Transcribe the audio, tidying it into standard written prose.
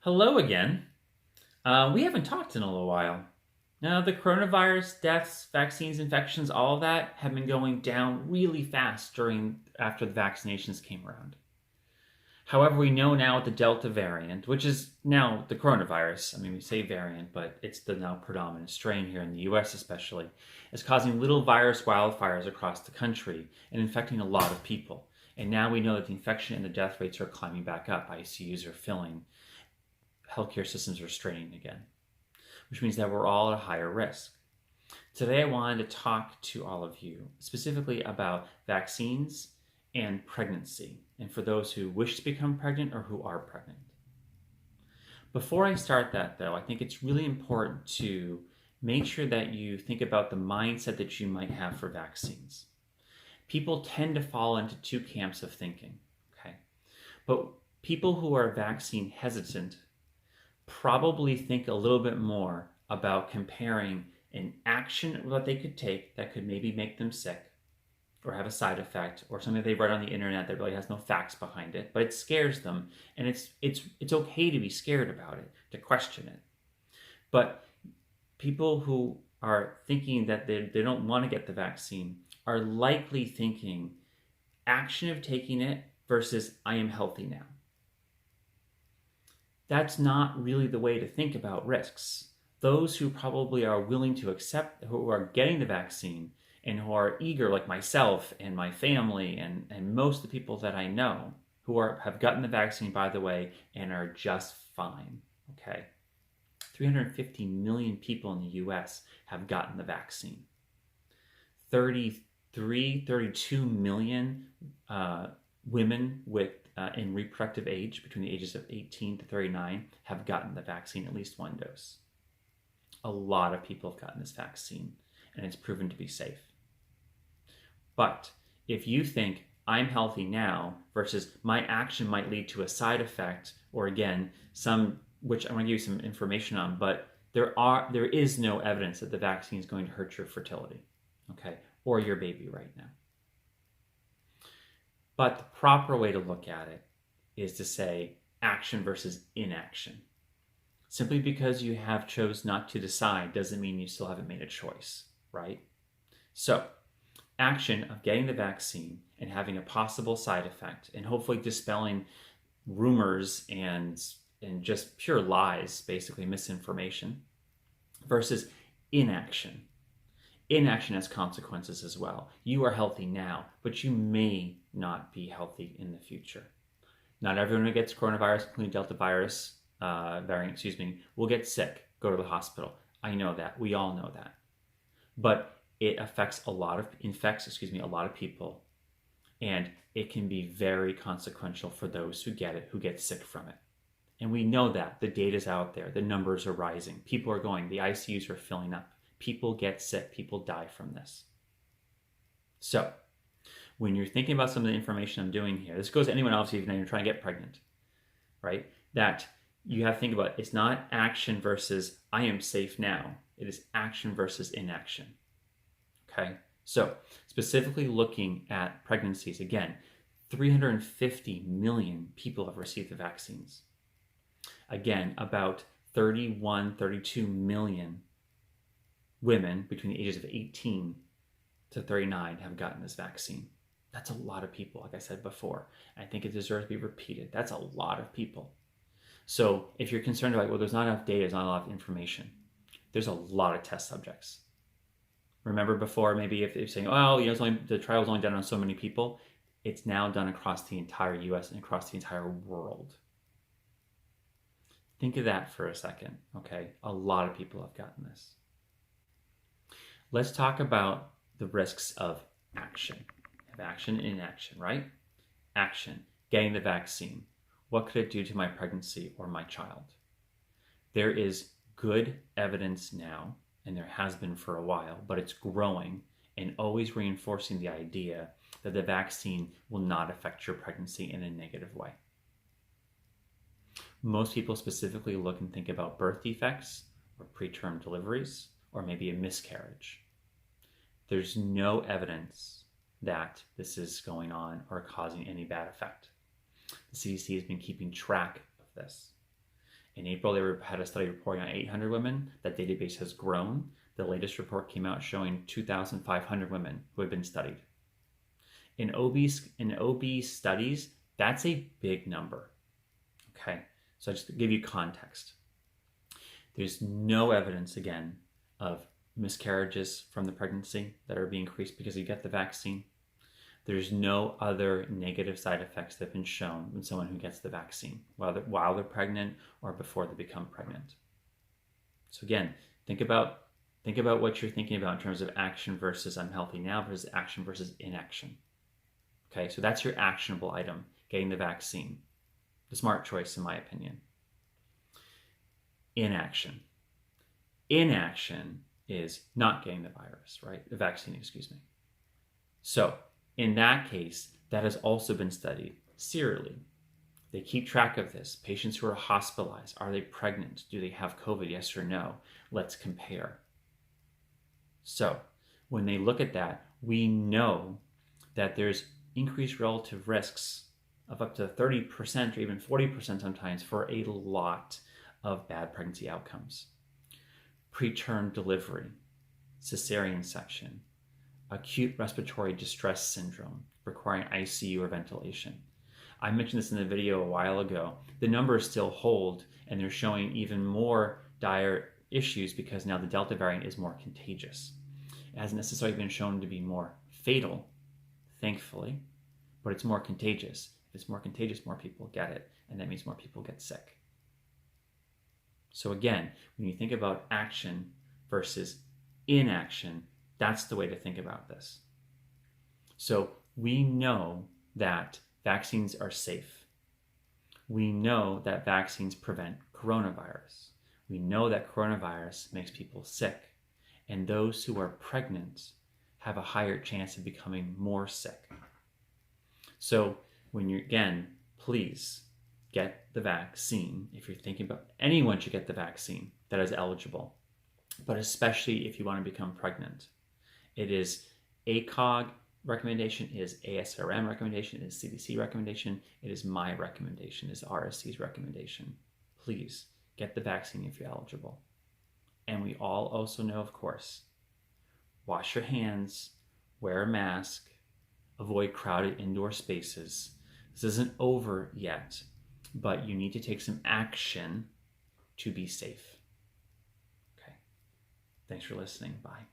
Hello again. We haven't talked in a little while. Now, the coronavirus deaths, vaccines, infections, all of that have been going down really fast after the vaccinations came around. However, we know now with the Delta variant, which is now the coronavirus, I mean, we say variant, but it's the now predominant strain here in the US especially, is causing little virus wildfires across the country and infecting a lot of people. And now we know that the infection and the death rates are climbing back up. ICUs are filling, healthcare systems are straining again, which means that we're all at a higher risk. Today, I wanted to talk to all of you specifically about vaccines and pregnancy, and for those who wish to become pregnant or who are pregnant. Before I start that, though, I think it's really important to make sure that you think about the mindset that you might have for vaccines. People tend to fall into two camps of thinking, okay? But people who are vaccine hesitant probably think a little bit more about comparing an action that they could take that could maybe make them sick or have a side effect or something they read on the internet that really has no facts behind it, but it scares them, and it's okay to be scared about it, to question it. But people who are thinking that they don't want to get the vaccine are likely thinking action of taking it versus I am healthy now. That's not really the way to think about risks. Those who probably are willing to accept, who are getting the vaccine and who are eager, like myself and my family and most of the people that I know who have gotten the vaccine, by the way, and are just fine, okay? 350 million people in the US have gotten the vaccine. 32 million women in reproductive age between the ages of 18 to 39 have gotten the vaccine, at least one dose. A lot of people have gotten this vaccine, and it's proven to be safe. But if you think I'm healthy now versus my action might lead to a side effect, or again, which I want to give you some information on, but there is no evidence that the vaccine is going to hurt your fertility, okay, or your baby right now. But the proper way to look at it is to say action versus inaction. Simply because you have chose not to decide doesn't mean you still haven't made a choice, right? So, action of getting the vaccine and having a possible side effect and hopefully dispelling rumors and just pure lies, basically misinformation, versus inaction. Inaction has consequences as well. You are healthy now, but you may not be healthy in the future. Not everyone who gets coronavirus, including Delta variant, will get sick, go to the hospital. I know that. We all know that. But it affects a lot of people, and it can be very consequential for those who get it, who get sick from it. And we know that. The data's out there. The numbers are rising. People are going. The ICUs are filling up. People get sick. People die from this. So, when you're thinking about some of the information I'm doing here, this goes to anyone else, even if you're trying to get pregnant, right? That you have to think about, it's not action versus I am safe now. It is action versus inaction. Okay? So, specifically looking at pregnancies, again, 350 million people have received the vaccines. Again, about 32 million women between the ages of 18 to 39 have gotten this vaccine. That's a lot of people, like I said before. I think it deserves to be repeated. That's a lot of people. So if you're concerned about, well, there's not enough data, there's not enough information, there's a lot of test subjects. Remember before, maybe if you're saying, oh, the trial was only done on so many people, it's now done across the entire US and across the entire world. Think of that for a second, okay? A lot of people have gotten this. Let's talk about the risks of action. Action and inaction, right? Action, getting the vaccine. What could it do to my pregnancy or my child? There is good evidence now, and there has been for a while, but it's growing and always reinforcing the idea that the vaccine will not affect your pregnancy in a negative way. Most people specifically look and think about birth defects or preterm deliveries or maybe a miscarriage. There's no evidence that this is going on or causing any bad effect. The CDC has been keeping track of this. In April, they had a study reporting on 800 women. That database has grown. The latest report came out showing 2,500 women who had been studied. In OB studies, that's a big number. Okay, so just to give you context, there's no evidence, again, of miscarriages from the pregnancy that are being increased because you get the vaccine. There's no other negative side effects that have been shown in someone who gets the vaccine, while they're pregnant or before they become pregnant. So again, think about what you're thinking about in terms of action versus I'm healthy now versus action versus inaction. Okay, so that's your actionable item, getting the vaccine. The smart choice, in my opinion. Inaction. Inaction is not getting the virus, right? The vaccine, excuse me. So in that case, that has also been studied serially. They keep track of this. Patients who are hospitalized, are they pregnant? Do they have COVID? Yes or no? Let's compare. So when they look at that, we know that there's increased relative risks of up to 30% or even 40% sometimes for a lot of bad pregnancy outcomes. Preterm delivery, cesarean section, acute respiratory distress syndrome requiring ICU or ventilation. I mentioned this in the video a while ago. The numbers still hold, and they're showing even more dire issues because now the Delta variant is more contagious. It hasn't necessarily been shown to be more fatal, thankfully, but it's more contagious. If it's more contagious, more people get it, and that means more people get sick. So again, when you think about action versus inaction, that's the way to think about this. So we know that vaccines are safe. We know that vaccines prevent coronavirus. We know that coronavirus makes people sick, and those who are pregnant have a higher chance of becoming more sick. So when you're, again, please get the vaccine. If you're thinking about, anyone should get the vaccine that is eligible, but especially if you want to become pregnant. It is ACOG recommendation, it is ASRM recommendation, it is CDC recommendation, it is my recommendation, it is RSC's recommendation. Please get the vaccine if you're eligible. And we all also know, of course, wash your hands, wear a mask, avoid crowded indoor spaces. This isn't over yet, but you need to take some action to be safe. Okay. Thanks for listening. Bye.